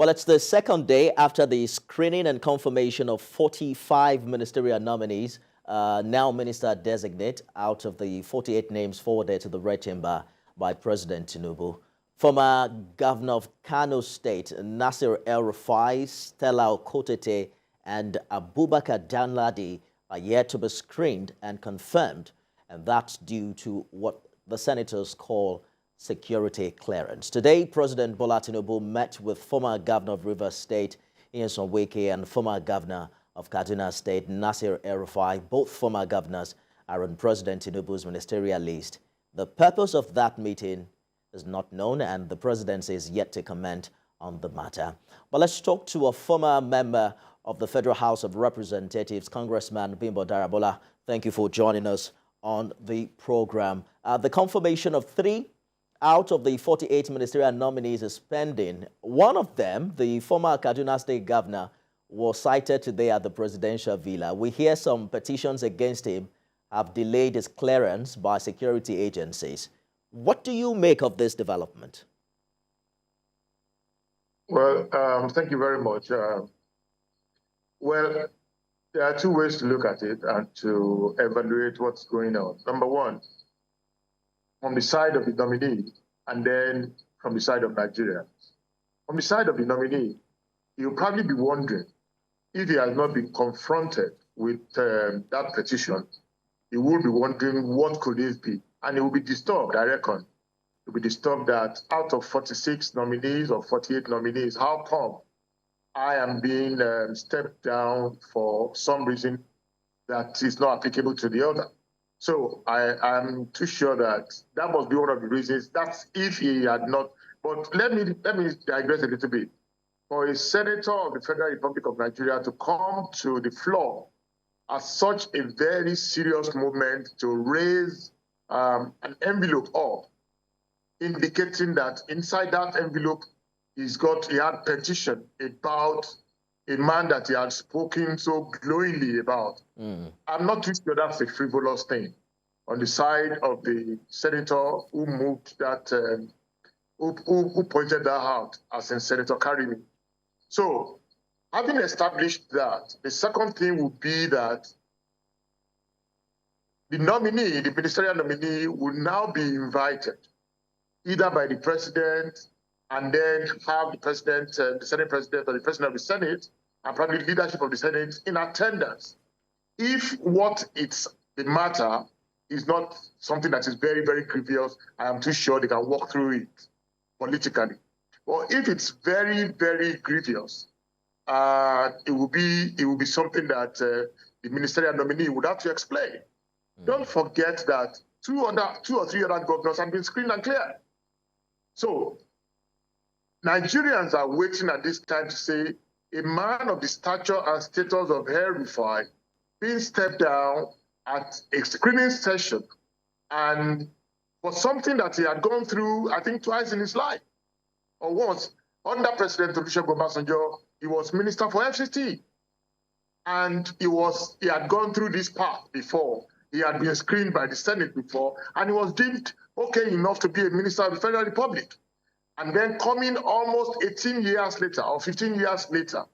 Well, it's the second day after the screening and confirmation of 45 ministerial nominees, now minister-designate, out of the 48 names forwarded to the Red Chamber by President Tinubu. Former Governor of Kano State, Nasir El-Rufai, Stella Okotete, and Abubakar Danladi are yet to be screened and confirmed, and that's due to what the senators call security clearance. Today, President Bola Tinubu met with former Governor of Rivers State, Nyesom Wike, and former Governor of Kaduna State, Nasir El-Rufai. Both former governors are on President Tinubu's ministerial list. The purpose of that meeting is not known, and the presidency is yet to comment on the matter. But let's talk to a former member of the Federal House of Representatives, Congressman Bimbo Daramola. Thank you for joining us on the program. The confirmation of 3 out of the 48 ministerial nominees is pending. One of them, the former Kaduna State governor, was cited today at the presidential villa. We hear some petitions against him have delayed his clearance by security agencies. What do you make of this development? Well, thank you very much. Well, there are 2 ways to look at it and to evaluate what's going on. Number one, from the side of the nominee, and then from the side of Nigeria. From the side of the nominee, you'll probably be wondering if he has not been confronted with that petition. He will be wondering what could this be, and he will be disturbed, I reckon. He'll be disturbed that out of 46 nominees or 48 nominees, how come I am being stepped down for some reason that is not applicable to the other. So I'm too sure that that must be one of the reasons. That's if he had not. But let me digress a little bit. For a senator of the Federal Republic of Nigeria to come to the floor at such a very serious moment to raise an envelope up, indicating that inside that envelope he had petition about a man that he had spoken so glowingly about. I'm not too sure that's a frivolous thing on the side of the senator who moved that, who pointed that out, as in Senator Karimi. So, having established that, the second thing would be that the nominee, the ministerial nominee, will now be invited, either by the president, and then have the president, the Senate president, or the president of the Senate, and probably leadership of the Senate in attendance. If what it's the matter is not something that is very, very grievous, I am too sure they can walk through it politically. Well, if it's very, very grievous, it will be something that the ministerial nominee would have to explain. Don't forget that 2 or 3 other governors have been screened and cleared. So Nigerians are waiting at this time to say a man of the stature and status of El-Rufai being stepped down at a screening session, and for something that he had gone through, I think, twice in his life, or once. Under President Olusegun Obasanjo, he was Minister for FCT, and he had gone through this path before. He had been screened by the Senate before, and he was deemed okay enough to be a minister of the Federal Republic. And then coming almost 18 years later or 15 years later,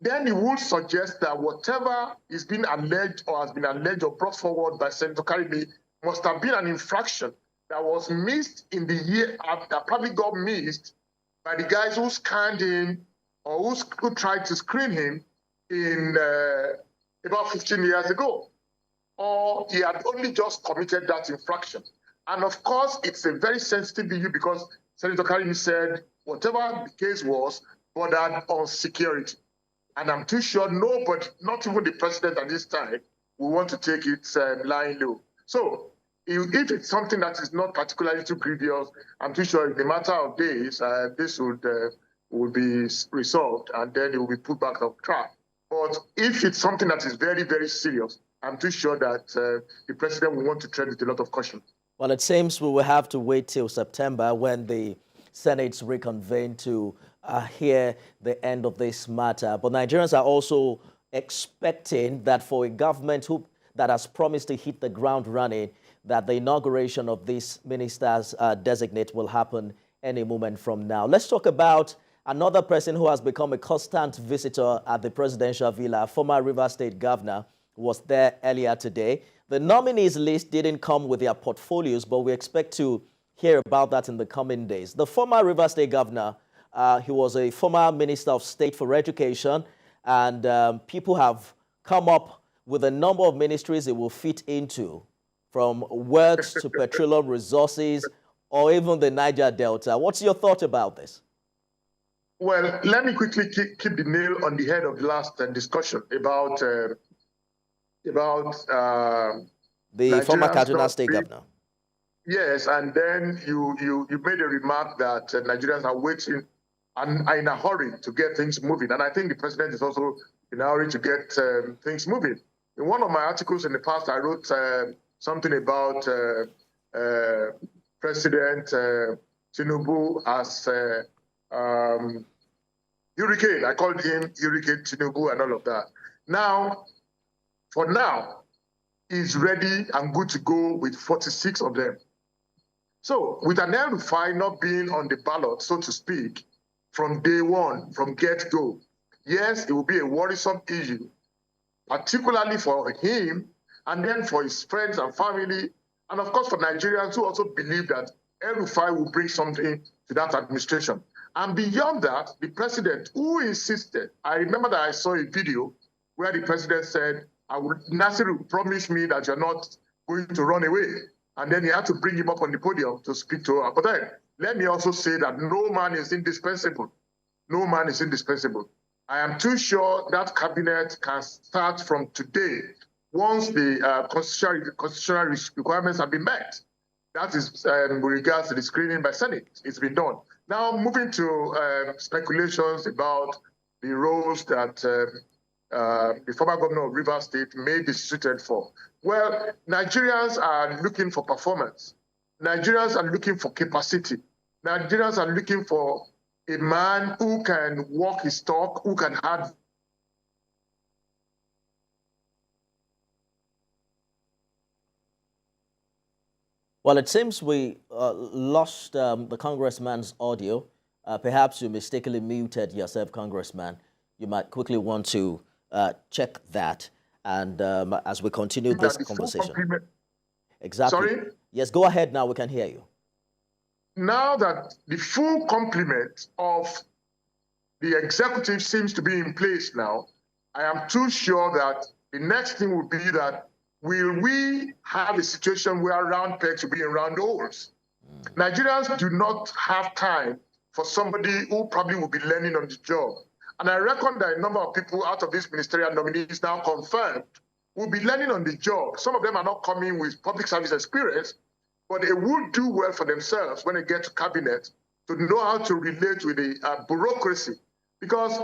then he would suggest that whatever is being alleged or has been alleged or brought forward by Senator Karimi must have been an infraction that was missed in the year, that probably got missed by the guys who scanned him or who tried to screen him in about 15 years ago. Or he had only just committed that infraction. And of course, it's a very sensitive issue because Senator Karimi said whatever the case was, bordered on security. And I'm too sure nobody, not even the president at this time, will want to take it lying low. So if it's something that is not particularly too grievous, I'm too sure in a matter of days, this would be resolved and then it will be put back on track. But if it's something that is very, very serious, I'm too sure that the president will want to tread with a lot of caution. Well, it seems we will have to wait till September when the Senate's reconvene to hear the end of this matter. But Nigerians are also expecting that for a government that has promised to hit the ground running, that the inauguration of these ministers designate will happen any moment from now. Let's talk about Another person who has become a constant visitor at the presidential villa, former Rivers State Governor, was there earlier today. The nominees list didn't come with their portfolios, but we expect to hear about that in the coming days. The former Rivers State Governor, he was a former Minister of State for Education, and people have come up with a number of ministries it will fit into, from works to petroleum resources or even the Niger Delta. What's your thought about this? Well, let me quickly keep the nail on the head of the last discussion about the Nigerians former Kaduna State Governor. Yes, and then you made a remark that Nigerians are waiting and are in a hurry to get things moving. And I think the president is also in a hurry to get things moving. In one of my articles in the past, I wrote something about President Tinubu as Hurricane. I called him Hurricane Tinubu and all of that. Now, for now, he's ready and good to go with 46 of them. So with an El-Rufai not being on the ballot, so to speak, from day one, from get-go, yes, it will be a worrisome issue, particularly for him, and then for his friends and family, and of course for Nigerians who also believe that El-Rufai will bring something to that administration. And beyond that, the president who insisted, I remember that I saw a video where the president said, Nasir promised me that you're not going to run away. And then he had to bring him up on the podium to speak to her. But then, let me also say that no man is indispensable. No man is indispensable. I am too sure that cabinet can start from today once the constitutional requirements have been met. That is with regards to the screening by Senate. It's been done. Now, moving to speculations about the roles that the former governor of Rivers State may be suited for. Well, Nigerians are looking for performance. Nigerians are looking for capacity. Nigerians are looking for a man who can walk his talk, who can have. Well, it seems we lost the congressman's audio. Perhaps you mistakenly muted yourself, Congressman. You might quickly want to check that, and as we continue this conversation. Exactly. Sorry? Yes, go ahead now. We can hear you. Now that the full complement of the executive seems to be in place now, I am too sure that the next thing will be that will we have a situation where round pegs will be in round holes? Nigerians do not have time for somebody who probably will be learning on the job. And I reckon that a number of people out of these ministerial nominees now confirmed will be learning on the job. Some of them are not coming with public service experience, but they will do well for themselves when they get to cabinet to know how to relate with the bureaucracy. Because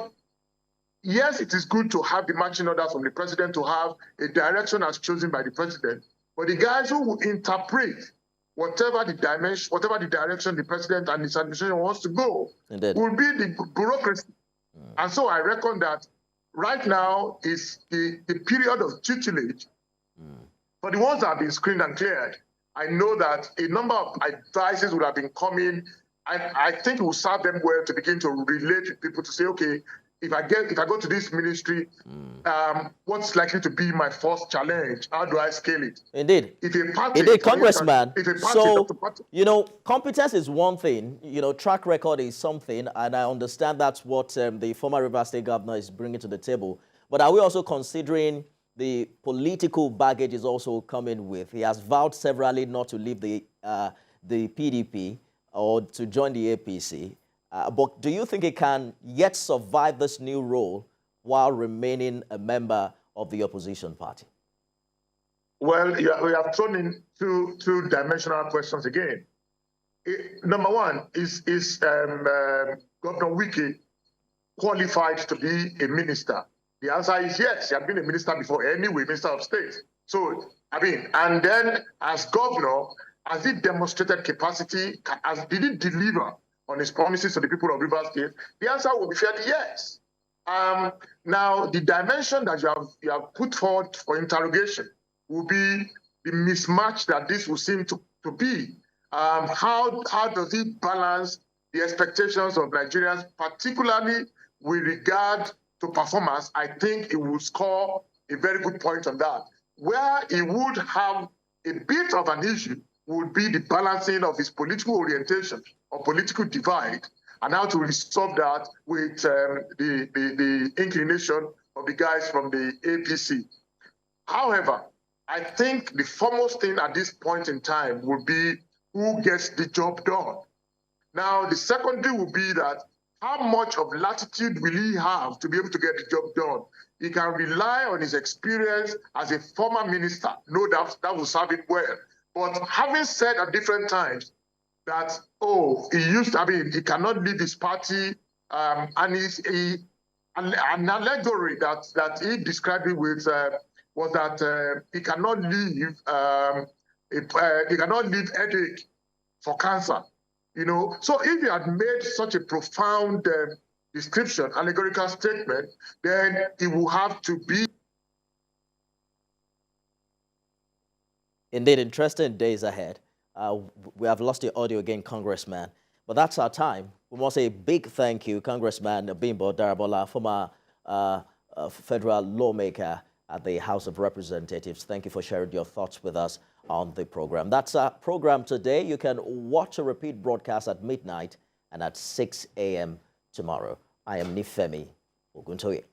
yes, it is good to have the marching orders from the president, to have a direction as chosen by the president, but the guys who will interpret whatever the direction the president and his administration wants to go will be the bureaucracy. And so I reckon that right now is the period of tutelage for the ones that have been screened and cleared. I know that a number of advices would have been coming. I think it will serve them well to begin to relate with people to say, okay, if I go to this ministry, what's likely to be my first challenge? How do I scale it? Indeed. Indeed, Congressman. So, you know, competence is one thing. You know, track record is something, and I understand that's what the former Rivers State Governor is bringing to the table. But are we also considering the political baggage is also coming with? He has vowed severally not to leave the PDP or to join the APC. But do you think he can yet survive this new role while remaining a member of the opposition party? Well, we have thrown in two-dimensional questions again. Number one, is Governor Wike qualified to be a minister? The answer is yes. He had been a minister before anyway, Minister of State. So, I mean, and then as governor, has he demonstrated capacity? Did he deliver on his promises to the people of Rivers State? The answer will be fairly yes. Now, the dimension that you have put forward for interrogation will be the mismatch that this will seem to be. How does he balance the expectations of Nigerians, particularly with regard to performance, I think he will score a very good point on that. Where he would have a bit of an issue would be the balancing of his political orientation or political divide, and how to resolve that with the inclination of the guys from the APC. However, I think the foremost thing at this point in time would be who gets the job done. Now, the secondary will be that how much of latitude will he have to be able to get the job done? He can rely on his experience as a former minister. No doubt that will serve him well. But having said at different times that, he cannot leave his party, and an allegory that he described it with was that he cannot leave headache for cancer. So if he had made such a profound description, allegorical statement, then it will have to be. Indeed, interesting days ahead. We have lost the audio again, Congressman, but that's our time. We must say a big thank you, Congressman Bimbo Daramola, former federal lawmaker at the House of Representatives. Thank you for sharing your thoughts with us on the program. That's our program today. You can watch a repeat broadcast at midnight and at 6 a.m. tomorrow. I am Nifemi Oguntoye.